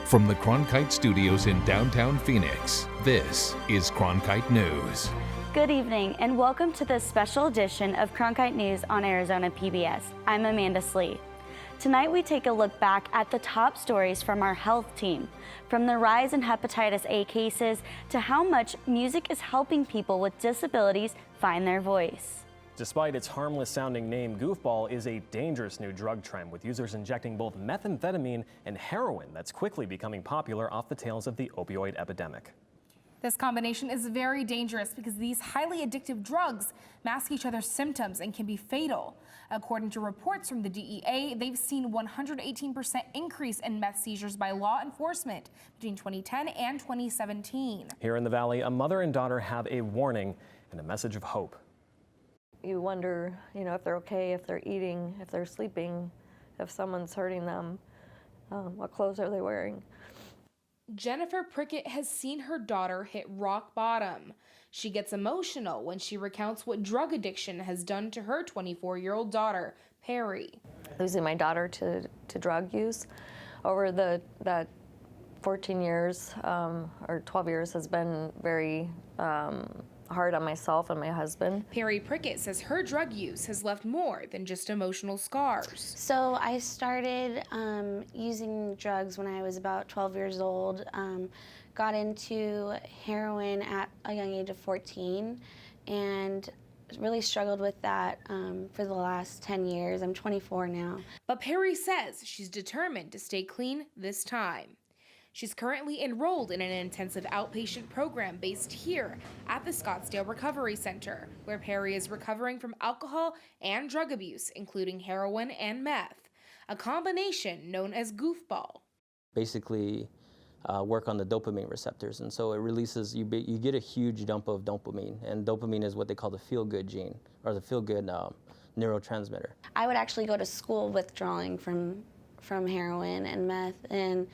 From the Cronkite studios in downtown Phoenix, this is Cronkite News. Good evening and welcome to this special edition of Cronkite News on Arizona PBS. I'm Amanda Slee. Tonight we take a look back at the top stories from our health team, from the rise in hepatitis A cases to how much music is helping people with disabilities find their voice. Despite its harmless-sounding name, goofball is a dangerous new drug trend, with users injecting both methamphetamine and heroin that's quickly becoming popular off the tails of the opioid epidemic. This combination is very dangerous because these highly addictive drugs mask each other's symptoms and can be fatal. According to reports from the DEA, they've seen 118% increase in meth seizures by law enforcement between 2010 and 2017. Here in the Valley, a mother and daughter have a warning and a message of hope. You wonder, if they're okay, if they're eating, if they're sleeping, if someone's hurting them, what clothes are they wearing? Jennifer Prickett has seen her daughter hit rock bottom. She gets emotional when she recounts what drug addiction has done to her 24-year-old daughter, Perry. Losing my daughter to drug use over that 14 years or 12 years has been very hard on myself and my husband. Perry Prickett says her drug use has left more than just emotional scars. So I started using drugs when I was about 12 years old, got into heroin at a young age of 14, and really struggled with that for the last 10 years. I'm 24 now. But Perry says she's determined to stay clean this time. She's currently enrolled in an intensive outpatient program based here at the Scottsdale Recovery Center, where Perry is recovering from alcohol and drug abuse, including heroin and meth, a combination known as goofball. Basically work on the dopamine receptors, and so it releases, you get a huge dump of dopamine, and dopamine is what they call the feel-good gene, or the feel-good neurotransmitter. I would actually go to school withdrawing from heroin and meth, and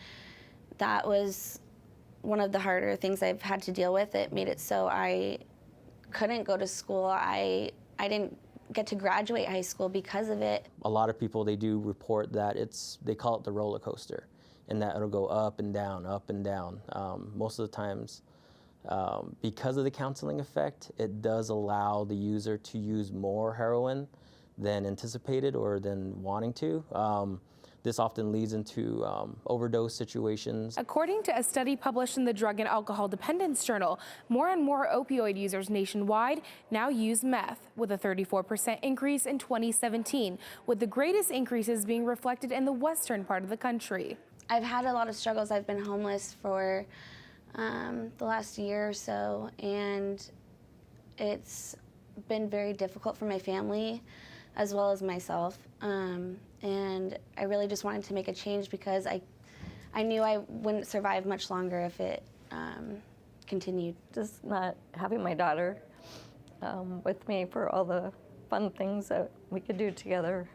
that was one of the harder things I've had to deal with. It made it so I couldn't go to school. I didn't get to graduate high school because of it. A lot of people, they do report that they call it the roller coaster, and that it'll go up and down, up and down. Most of the times, because of the counseling effect, it does allow the user to use more heroin than anticipated or than wanting to. This often leads into overdose situations. According to a study published in the Drug and Alcohol Dependence Journal, more and more opioid users nationwide now use meth, with a 34% increase in 2017, with the greatest increases being reflected in the western part of the country. I've had a lot of struggles. I've been homeless for the last year or so, and it's been very difficult for my family as well as myself. And I really just wanted to make a change because I knew I wouldn't survive much longer if it continued. Just not having my daughter with me for all the fun things that we could do together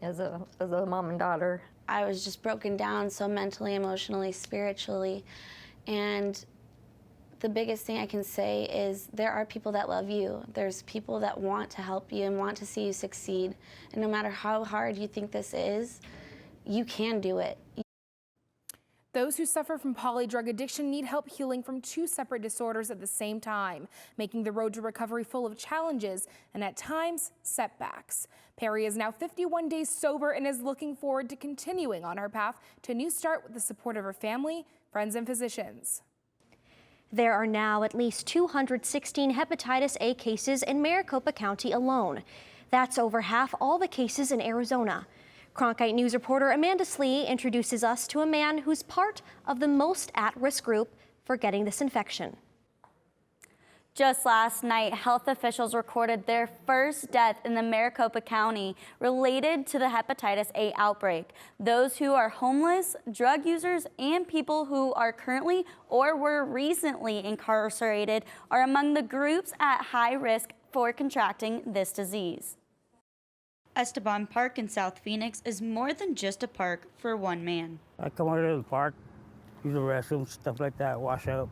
as a mom and daughter. I was just broken down so mentally, emotionally, spiritually, and the biggest thing I can say is there are people that love you. There's people that want to help you and want to see you succeed. And no matter how hard you think this is, you can do it. Those who suffer from polydrug addiction need help healing from two separate disorders at the same time, making the road to recovery full of challenges and at times setbacks. Perry is now 51 days sober and is looking forward to continuing on her path to a new start with the support of her family, friends, and physicians. There are now at least 216 hepatitis A cases in Maricopa County alone. That's over half all the cases in Arizona. Cronkite News reporter Amanda Slee introduces us to a man who's part of the most at-risk group for getting this infection. Just last night, health officials recorded their first death in the Maricopa County related to the hepatitis A outbreak. Those who are homeless, drug users, and people who are currently or were recently incarcerated are among the groups at high risk for contracting this disease. Esteban Park in South Phoenix is more than just a park for one man. I come over to the park, use the restroom, stuff like that, wash up.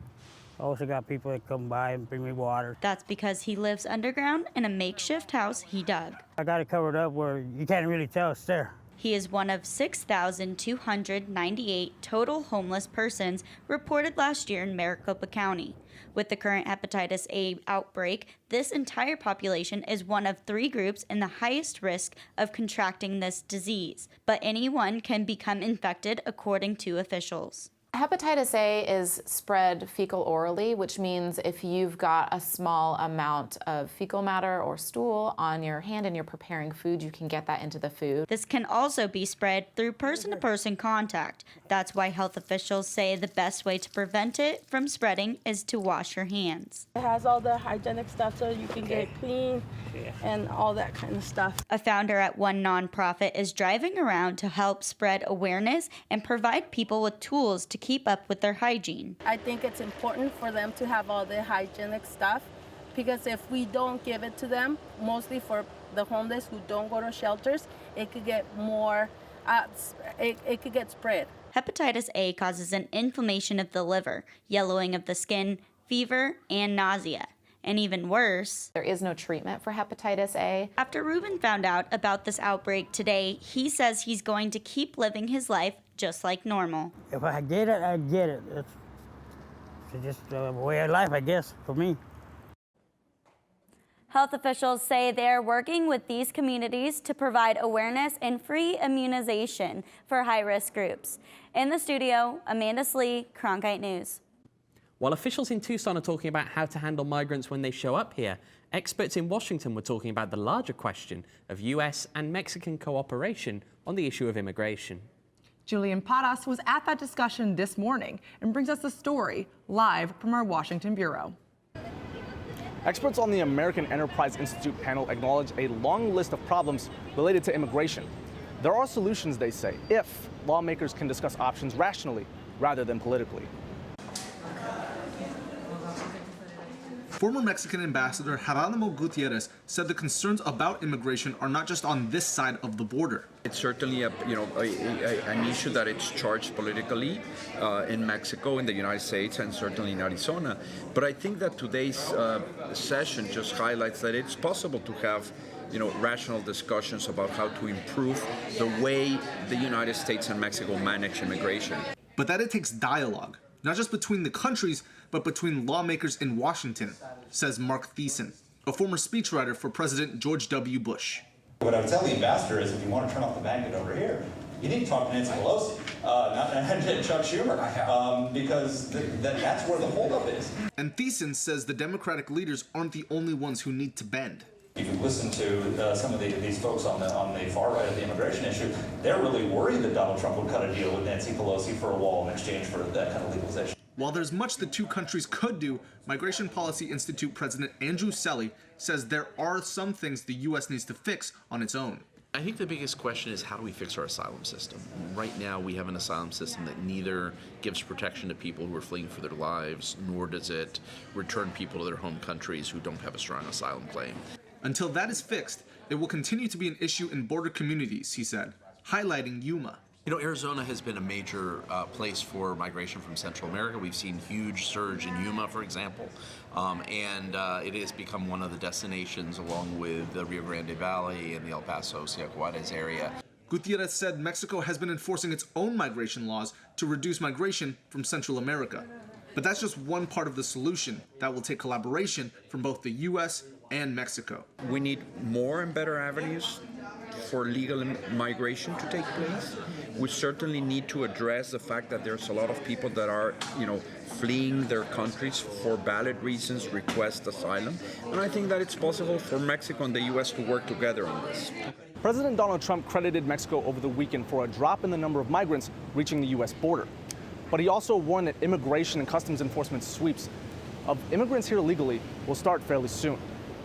I also got people that come by and bring me water. That's because he lives underground in a makeshift house he dug. I got it covered up where you can't really tell it's there. He is one of 6,298 total homeless persons reported last year in Maricopa County. With the current hepatitis A outbreak, this entire population is one of 3 groups in the highest risk of contracting this disease, but anyone can become infected according to officials. Hepatitis A is spread fecal-orally, which means if you've got a small amount of fecal matter or stool on your hand and you're preparing food, you can get that into the food. This can also be spread through person-to-person contact. That's why health officials say the best way to prevent it from spreading is to wash your hands. It has all the hygienic stuff so you can get clean and all that kind of stuff. A founder at one nonprofit is driving around to help spread awareness and provide people with tools to keep up with their hygiene. I think it's important for them to have all the hygienic stuff because if we don't give it to them, mostly for the homeless who don't go to shelters, it could get more, it could get spread. Hepatitis A causes an inflammation of the liver, yellowing of the skin, fever, and nausea. And even worse, there is no treatment for hepatitis A. After Ruben found out about this outbreak today, he says he's going to keep living his life just like normal. If I get it, I get it. It's just a way of life, I guess, for me. Health officials say they are working with these communities to provide awareness and free immunization for high-risk groups. In the studio, Amanda Slee, Cronkite News. While officials in Tucson are talking about how to handle migrants when they show up here, experts in Washington were talking about the larger question of U.S. and Mexican cooperation on the issue of immigration. Julian Paras was at that discussion this morning and brings us the story live from our Washington bureau. Experts on the American Enterprise Institute panel acknowledge a long list of problems related to immigration. There are solutions, they say, if lawmakers can discuss options rationally rather than politically. Former Mexican Ambassador Geronimo Gutierrez said the concerns about immigration are not just on this side of the border. It's certainly an issue that it's charged politically in Mexico, in the United States, and certainly in Arizona. But I think that today's session just highlights that it's possible to have rational discussions about how to improve the way the United States and Mexico manage immigration. But that it takes dialogue, not just between the countries, but between lawmakers in Washington, says Mark Thiessen, a former speechwriter for President George W. Bush. What I would tell the ambassador is if you want to turn off the magnet over here, you need to talk to Nancy Pelosi, not Chuck Schumer, because that's where the holdup is. And Thiessen says the Democratic leaders aren't the only ones who need to bend. If you listen to some of these folks on the far right of the immigration issue, they're really worried that Donald Trump would cut a deal with Nancy Pelosi for a wall in exchange for that kind of legalization. While there's much the two countries could do, Migration Policy Institute President Andrew Selly says there are some things the U.S. needs to fix on its own. I think the biggest question is how do we fix our asylum system? Right now we have an asylum system that neither gives protection to people who are fleeing for their lives, nor does it return people to their home countries who don't have a strong asylum claim. Until that is fixed, it will continue to be an issue in border communities, he said, highlighting Yuma. Arizona has been a major place for migration from Central America. We've seen huge surge in Yuma, for example, and it has become one of the destinations along with the Rio Grande Valley and the El Paso, Ciudad Juarez area. Gutierrez said Mexico has been enforcing its own migration laws to reduce migration from Central America. But that's just one part of the solution that will take collaboration from both the U.S. and Mexico. We need more and better avenues for legal migration to take place. We certainly need to address the fact that there's a lot of people that are, fleeing their countries for valid reasons, request asylum. And I think that it's possible for Mexico and the U.S. to work together on this. President Donald Trump credited Mexico over the weekend for a drop in the number of migrants reaching the U.S. border. But he also warned that immigration and customs enforcement sweeps of immigrants here illegally will start fairly soon.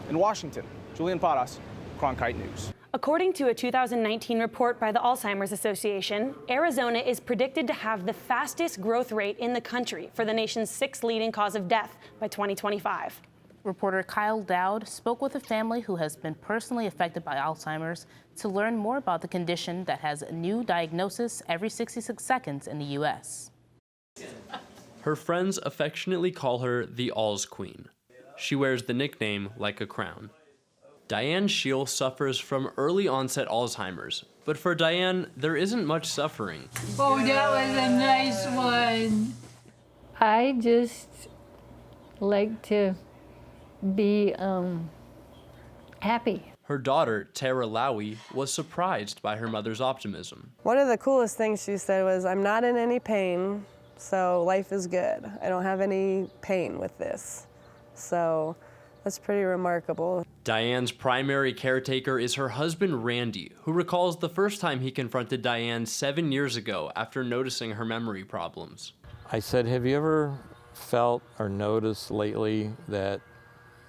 In Washington, Julian Paras, Cronkite News. According to a 2019 report by the Alzheimer's Association, Arizona is predicted to have the fastest growth rate in the country for the nation's 6th leading cause of death by 2025. Reporter Kyle Dowd spoke with a family who has been personally affected by Alzheimer's to learn more about the condition that has a new diagnosis every 66 seconds in the U.S. Her friends affectionately call her the Alz Queen. She wears the nickname like a crown. Diane Scheel suffers from early onset Alzheimer's, but for Diane, there isn't much suffering. Oh, that was a nice one. I just like to be happy. Her daughter, Tara Lowy, was surprised by her mother's optimism. One of the coolest things she said was, "I'm not in any pain, so life is good. I don't have any pain with this." So that's pretty remarkable. Diane's primary caretaker is her husband, Randy, who recalls the first time he confronted Diane 7 years ago after noticing her memory problems. I said, "Have you ever felt or noticed lately that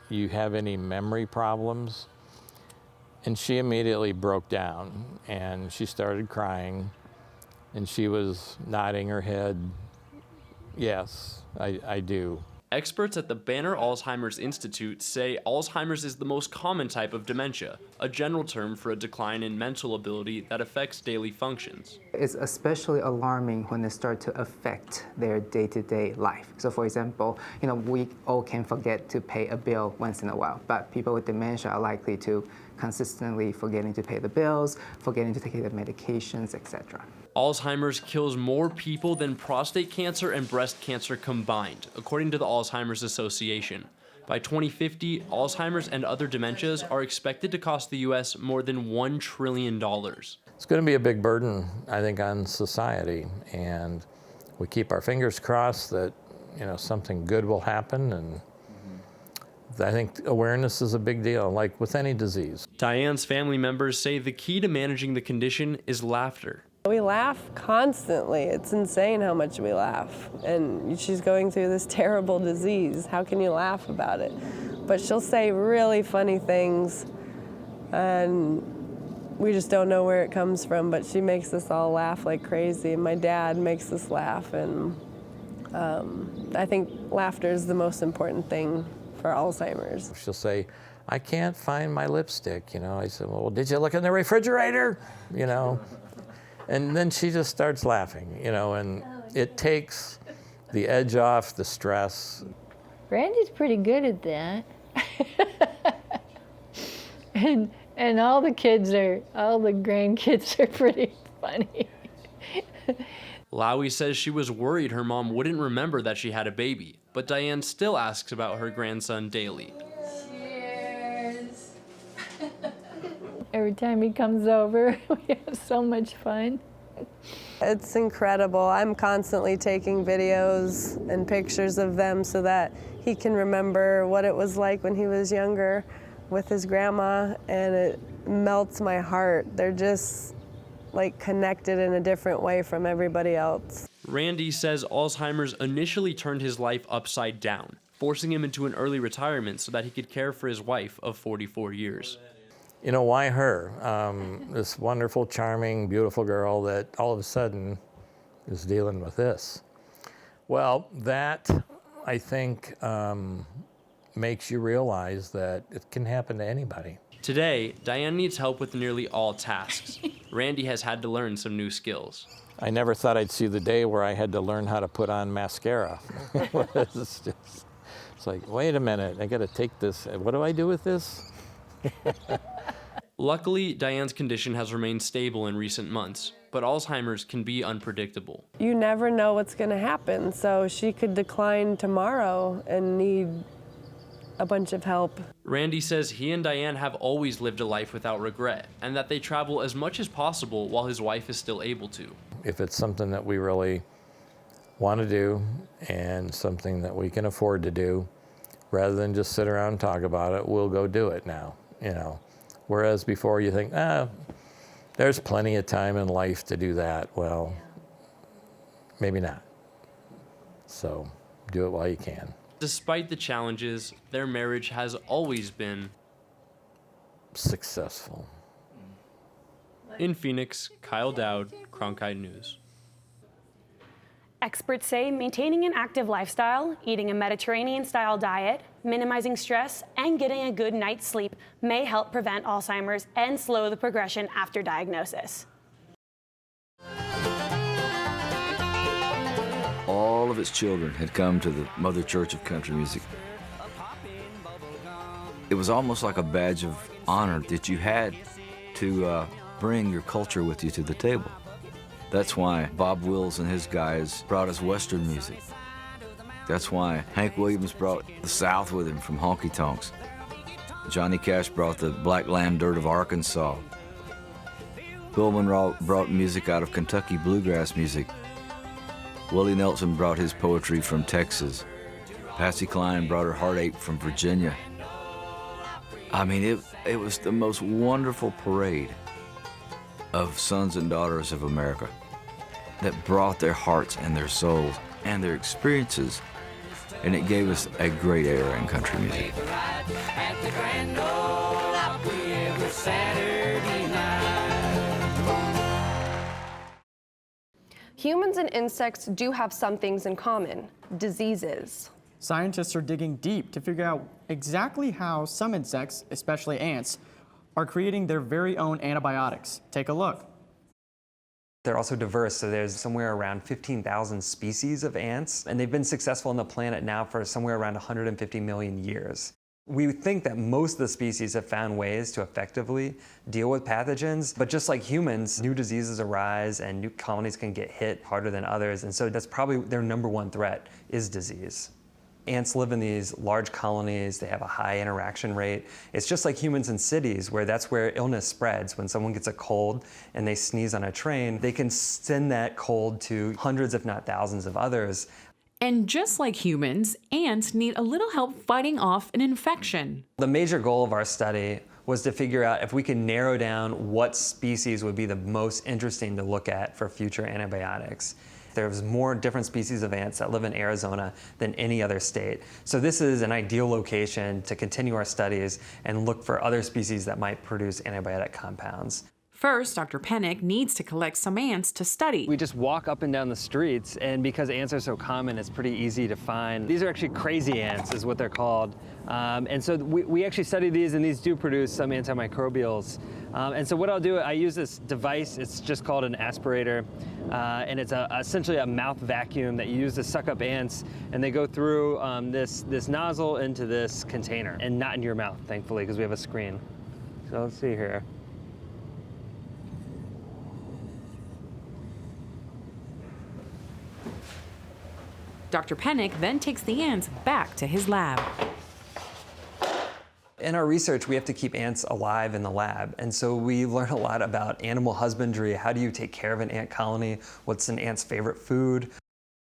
you have any memory problems?" And she immediately broke down and she started crying and she was nodding her head, "Yes, I do." Experts at the Banner Alzheimer's Institute say Alzheimer's is the most common type of dementia, a general term for a decline in mental ability that affects daily functions. It's especially alarming when they start to affect their day-to-day life. So for example, we all can forget to pay a bill once in a while, but people with dementia are likely to consistently forgetting to pay the bills, forgetting to take their medications, etc. Alzheimer's kills more people than prostate cancer and breast cancer combined, according to the Alzheimer's Association. By 2050, Alzheimer's and other dementias are expected to cost the U.S. more than $1 trillion. It's going to be a big burden, I think, on society, and we keep our fingers crossed that something good will happen, and I think awareness is a big deal, like with any disease. Diane's family members say the key to managing the condition is laughter. We laugh constantly. It's insane how much we laugh. And she's going through this terrible disease. How can you laugh about it? But she'll say really funny things, and we just don't know where it comes from, but she makes us all laugh like crazy. My dad makes us laugh, and I think laughter is the most important thing for Alzheimer's. She'll say, "I can't find my lipstick." I said, "Well, did you look in the refrigerator?" And then she just starts laughing, and it takes the edge off, the stress. Randy's pretty good at that. and all the grandkids are pretty funny. Lowy says she was worried her mom wouldn't remember that she had a baby, but Diane still asks about her grandson daily. Cheers. Every time he comes over, we have so much fun. It's incredible. I'm constantly taking videos and pictures of them so that he can remember what it was like when he was younger with his grandma, and it melts my heart. They're just like connected in a different way from everybody else. Randy says Alzheimer's initially turned his life upside down, forcing him into an early retirement so that he could care for his wife of 44 years. Why her? This wonderful, charming, beautiful girl that all of a sudden is dealing with this. Well, that, I think, makes you realize that it can happen to anybody. Today, Diane needs help with nearly all tasks. Randy has had to learn some new skills. I never thought I'd see the day where I had to learn how to put on mascara. It's like, wait a minute, I got to take this. What do I do with this? Luckily, Diane's condition has remained stable in recent months, but Alzheimer's can be unpredictable. You never know what's going to happen, so she could decline tomorrow and need a bunch of help. Randy says he and Diane have always lived a life without regret, and that they travel as much as possible while his wife is still able to. If it's something that we really want to do and something that we can afford to do, rather than just sit around and talk about it, we'll go do it now, Whereas before you think, there's plenty of time in life to do that. Well, maybe not. So do it while you can. Despite the challenges, their marriage has always been successful. In Phoenix, Kyle Dowd, Cronkite News. Experts say maintaining an active lifestyle, eating a Mediterranean-style diet, minimizing stress, and getting a good night's sleep may help prevent Alzheimer's and slow the progression after diagnosis. All of its children had come to the Mother Church of Country Music. It was almost like a badge of honored that you had to bring your culture with you to the table. That's why Bob Wills and his guys brought us Western music. That's why Hank Williams brought the South with him from honky tonks. Johnny Cash brought the black land dirt of Arkansas. Bill Monroe brought music out of Kentucky bluegrass music. Willie Nelson brought his poetry from Texas. Patsy Cline brought her heartache from Virginia. I mean, it was the most wonderful parade of sons and daughters of America that brought their hearts and their souls and their experiences, and it gave us a great era in country music. Humans and insects do have some things in common: diseases. Scientists are digging deep to figure out exactly how some insects, especially ants, are creating their very own antibiotics. Take a look. They're also diverse, so there's somewhere around 15,000 species of ants, and they've been successful on the planet now for somewhere around 150 million years. We think that most of the species have found ways to effectively deal with pathogens, but just like humans, new diseases arise and new colonies can get hit harder than others, and so that's probably their number one threat is disease. Ants live in these large colonies, they have a high interaction rate. It's just like humans in cities where that's where illness spreads. When someone gets a cold and they sneeze on a train, they can send that cold to hundreds if not thousands of others. And just like humans, ants need a little help fighting off an infection. The major goal of our study was to figure out if we can narrow down what species would be the most interesting to look at for future antibiotics. There's more different species of ants that live in Arizona than any other state. So this is an ideal location to continue our studies and look for other species that might produce antibiotic compounds. First, Dr. Pennick needs to collect some ants to study. We just walk up and down the streets, and because ants are so common, it's pretty easy to find. These are actually crazy ants, is what they're called. And so we actually study these, and these do produce some antimicrobials. And so what I'll do, I use this device. It's just called an aspirator, and it's essentially a mouth vacuum that you use to suck up ants, and they go through this nozzle into this container, and not in your mouth, thankfully, because we have a screen. So let's see here. Dr. Pennick then takes the ants back to his lab. In our research, we have to keep ants alive in the lab, and so we learn a lot about animal husbandry. How do you take care of an ant colony? What's an ant's favorite food?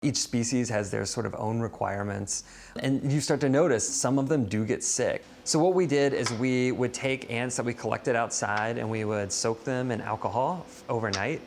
Each species has their sort of own requirements, and you start to notice some of them do get sick. So what we did is we would take ants that we collected outside and we would soak them in alcohol overnight.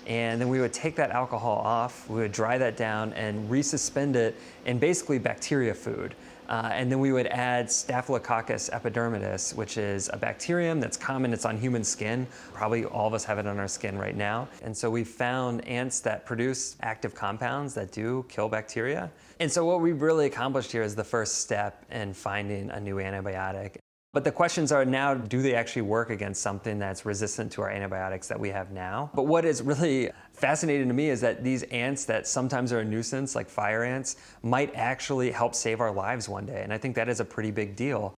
And then we would take that alcohol off, we would dry that down and resuspend it in basically bacteria food. And then we would add Staphylococcus epidermidis, which is a bacterium that's common, it's on human skin. Probably all of us have it on our skin right now. And so we found ants that produce active compounds that do kill bacteria. And so what we've really accomplished here is the first step in finding a new antibiotic. But the questions are now, do they actually work against something that's resistant to our antibiotics that we have now? But what is really fascinating to me is that these ants that sometimes are a nuisance, like fire ants, might actually help save our lives one day. And I think that is a pretty big deal.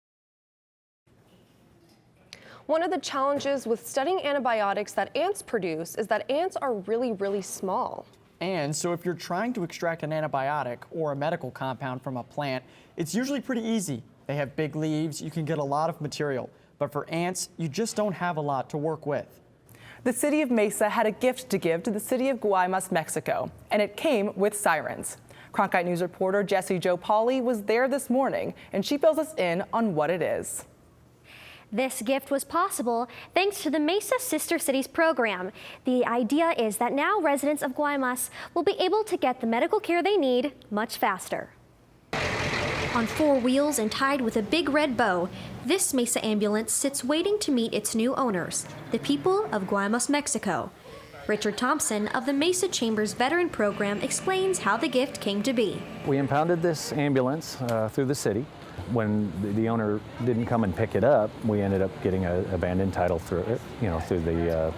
One of the challenges with studying antibiotics that ants produce is that ants are really, really small. And so if you're trying to extract an antibiotic or a medical compound from a plant, it's usually pretty easy. They have big leaves, you can get a lot of material. But for ants, you just don't have a lot to work with. The city of Mesa had a gift to give to the city of Guaymas, Mexico, and it came with sirens. Cronkite News reporter Jessie Jo Pauley was there this morning, and she fills us in on what it is. This gift was possible thanks to the Mesa Sister Cities program. The idea is that now residents of Guaymas will be able to get the medical care they need much faster. On 4 wheels and tied with a big red bow, this Mesa ambulance sits waiting to meet its new owners, the people of Guaymas, Mexico. Richard Thompson of the Mesa Chamber's Veteran Program explains how the gift came to be. We impounded this ambulance through the city. When the owner didn't come and pick it up, we ended up getting an abandoned title through it, through the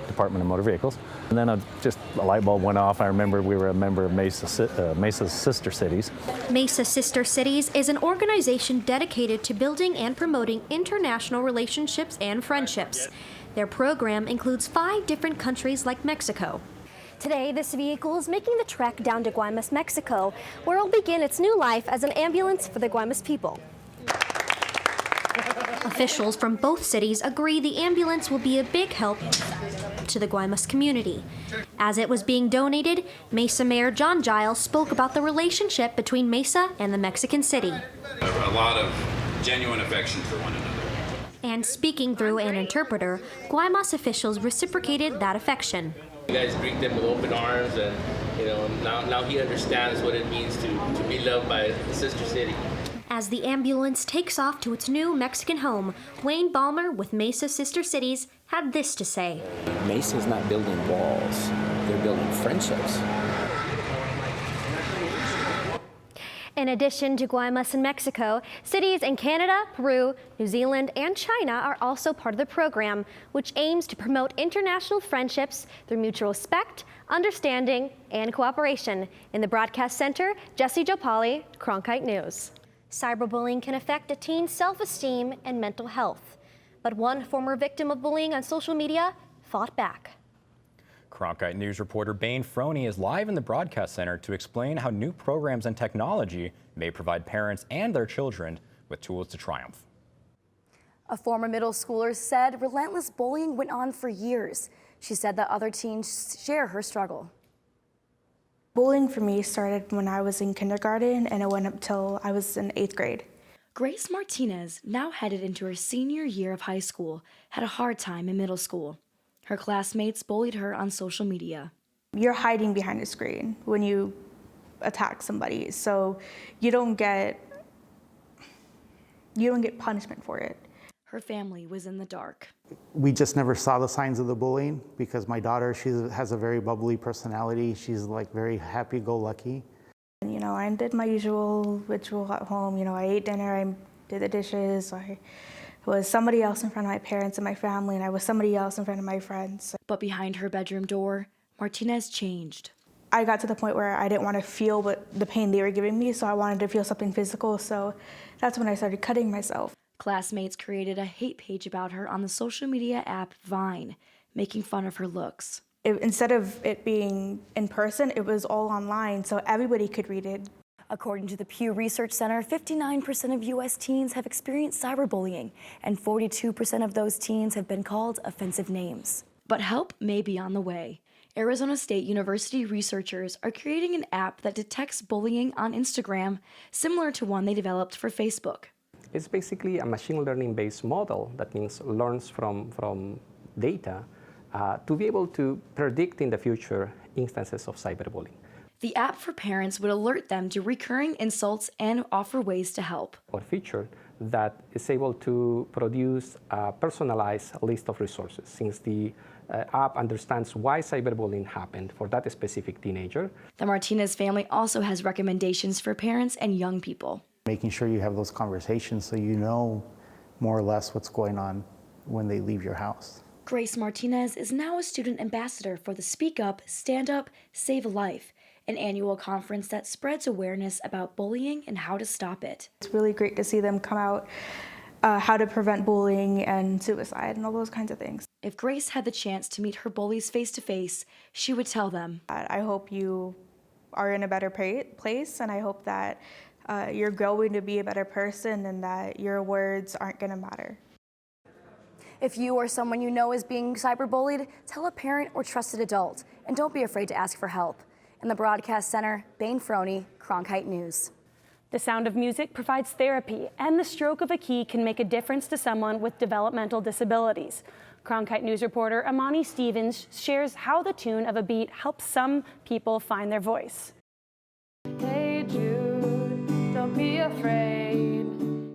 Department of Motor Vehicles. And then just a light bulb went off. I remember we were a member of Mesa's Sister Cities. Mesa Sister Cities is an organization dedicated to building and promoting international relationships and friendships. Their program includes 5 different countries like Mexico. Today, this vehicle is making the trek down to Guaymas, Mexico, where it will begin its new life as an ambulance for the Guaymas people. Officials from both cities agree the ambulance will be a big help to the Guaymas community. As it was being donated, Mesa Mayor John Giles spoke about the relationship between Mesa and the Mexican city. A lot of genuine affection for one another. And speaking through an interpreter, Guaymas officials reciprocated that affection. You guys greet them with open arms, and now he understands what it means to be loved by the sister city. As the ambulance takes off to its new Mexican home, Wayne Ballmer with Mesa Sister Cities had this to say. Mesa's not building walls, they're building friendships. In addition to Guaymas and Mexico, cities in Canada, Peru, New Zealand, and China are also part of the program, which aims to promote international friendships through mutual respect, understanding, and cooperation. In the Broadcast Center, Jessie Jopali, Cronkite News. Cyberbullying can affect a teen's self-esteem and mental health. But one former victim of bullying on social media fought back. Cronkite News reporter Bane Froney is live in the Broadcast Center to explain how new programs and technology may provide parents and their children with tools to triumph. A former middle schooler said relentless bullying went on for years. She said that other teens share her struggle. Bullying for me started when I was in kindergarten, and it went up till I was in 8th grade. Grace Martinez, now headed into her senior year of high school, had a hard time in middle school. Her classmates bullied her on social media. You're hiding behind a screen when you attack somebody, so you don't get punishment for it. Her family was in the dark. We just never saw the signs of the bullying because my daughter, she has a very bubbly personality. She's like very happy-go-lucky. And, I did my usual ritual at home. I ate dinner, I did the dishes, I was somebody else in front of my parents and my family, and I was somebody else in front of my friends. But behind her bedroom door, Martinez changed. I got to the point where I didn't want to feel the pain they were giving me, so I wanted to feel something physical, so that's when I started cutting myself. Classmates created a hate page about her on the social media app Vine, making fun of her looks. Instead of it being in person, it was all online, so everybody could read it. According to the Pew Research Center, 59% of U.S. teens have experienced cyberbullying, and 42% of those teens have been called offensive names. But help may be on the way. Arizona State University researchers are creating an app that detects bullying on Instagram, similar to one they developed for Facebook. It's basically a machine learning-based model that means learns from data to be able to predict in the future instances of cyberbullying. The app for parents would alert them to recurring insults and offer ways to help. Or feature that is able to produce a personalized list of resources, since the app understands why cyberbullying happened for that specific teenager. The Martinez family also has recommendations for parents and young people. Making sure you have those conversations so you know more or less what's going on when they leave your house. Grace Martinez is now a student ambassador for the Speak Up, Stand Up, Save a Life, an annual conference that spreads awareness about bullying and how to stop it. It's really great to see them come out, how to prevent bullying and suicide and all those kinds of things. If Grace had the chance to meet her bullies face to face, she would tell them, I hope you are in a better place, and I hope that you're going to be a better person and that your words aren't going to matter. If you or someone you know is being cyberbullied, tell a parent or trusted adult, and don't be afraid to ask for help. In the Broadcast Center, Bane Froney, Cronkite News. The sound of music provides therapy, and the stroke of a key can make a difference to someone with developmental disabilities. Cronkite News reporter Amani Stevens shares how the tune of a beat helps some people find their voice. Hey Jude, don't be afraid.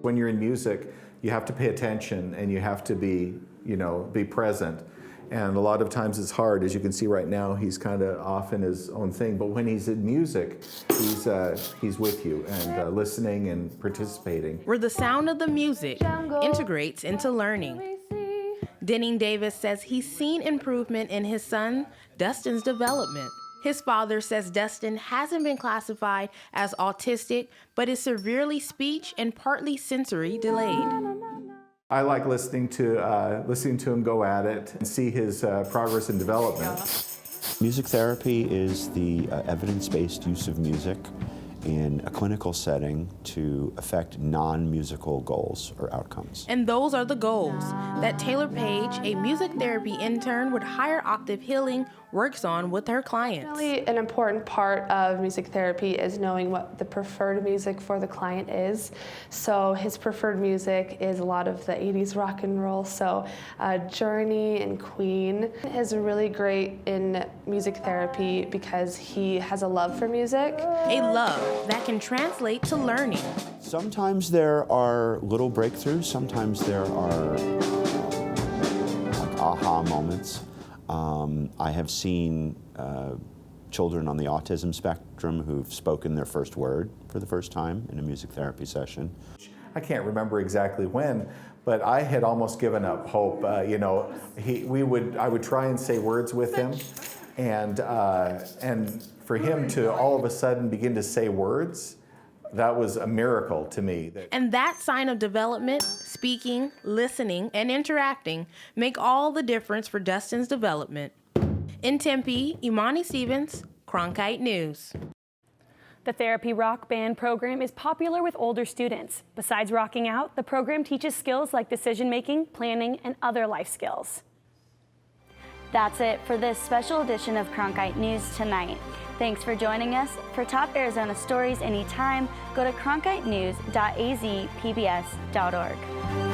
When you're in music, you have to pay attention and you have to be present. And a lot of times it's hard. As you can see right now, he's kind of off in his own thing. But when he's in music, he's with you and listening and participating. Where the sound of the music integrates into learning. Denning Davis says he's seen improvement in his son, Dustin's development. His father says Dustin hasn't been classified as autistic, but is severely speech and partly sensory delayed. I like listening to him go at it and see his progress and development. Music therapy is the evidence-based use of music in a clinical setting to affect non-musical goals or outcomes. And those are the goals that Taylor Page, a music therapy intern with Higher Octave Healing, works on with her clients. Really, an important part of music therapy is knowing what the preferred music for the client is. So his preferred music is a lot of the 80s rock and roll, so Journey and Queen. Is really great in music therapy because he has a love for music. A love that can translate to learning. Sometimes there are little breakthroughs, sometimes there are like aha moments. I have seen children on the autism spectrum who've spoken their first word for the first time in a music therapy session. I can't remember exactly when, but I had almost given up hope. I would try and say words with him, and for him to all of a sudden begin to say words, that was a miracle to me. And that sign of development, speaking, listening, and interacting make all the difference for Dustin's development. In Tempe, Imani Stevens, Cronkite News. The Therapy Rock Band program is popular with older students. Besides rocking out, the program teaches skills like decision-making, planning, and other life skills. That's it for this special edition of Cronkite News tonight. Thanks for joining us. For top Arizona stories anytime, go to cronkitenews.azpbs.org.